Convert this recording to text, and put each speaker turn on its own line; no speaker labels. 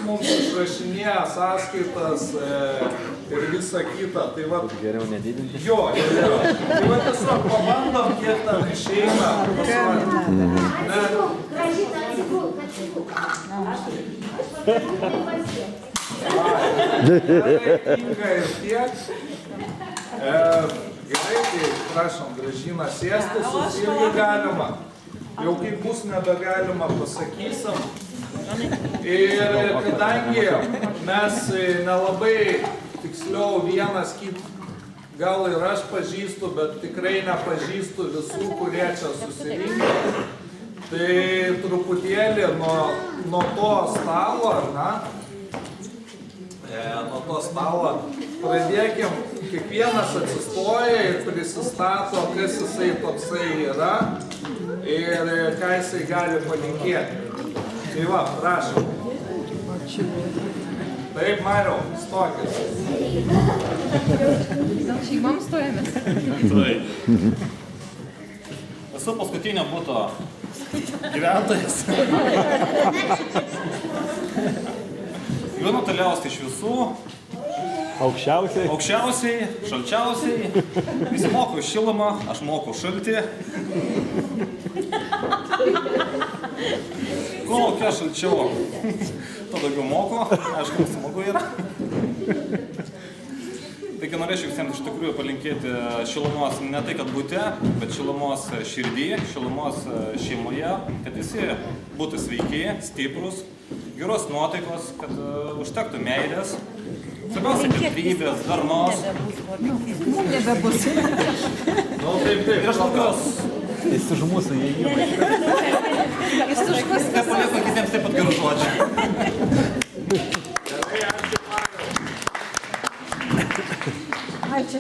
mums išrašinėja sąskaitas ir visa kita. Tai va,
Geriau nedidinti.
jo. Tai va tiesiog pabandom, kiek tam išeina. Inga ir tiek. Gerai, tai prašom, Gražina, sėstis irgi galima. Jau kaip bus nebegalima pasakysim. Ir kadangi mes nelabai, tiksliau vienas kitą, gal ir aš pažįstu, bet tikrai nepažįstu visų, kurie čia susirinkę, tai truputėlį nuo to stalo, ar ne? Nuo to stalo pradėkim, kiekvienas atsistoja ir prisistato, kas jisai toksai yra ir ką jisai gali palinkėti. Tai va, prašom. Taip, Mariau, stokis.
Gal šeimom stojamės?
Taip. Esu paskutinio buto gyventojas. Gyvenu toliausiai iš visų. Aukščiausiai, šalčiausiai. Visi moko šilumą, aš moku šaltį. Kuo laukia šalčiau, to daugiau moko. Aišku, smagu yra. Taigi norėčiau visiems iš tikrųjų palinkėti šilumos ne tai, kad bute, bet šilumos širdyje, šilumos šeimoje, kad visi būtų sveiki, stiprus, geros nuotaikos, kad užtektų meilės, svarbiausia kantrybės, darnos.
Nebebus.
Taip.
Ir aš tokios,
Jis už mūsų įėjimą.
Jis už mus.
nepalieku kitiems taip pat gerų žodžių.
Gerai, ačiū, Mariau.
Ai, čia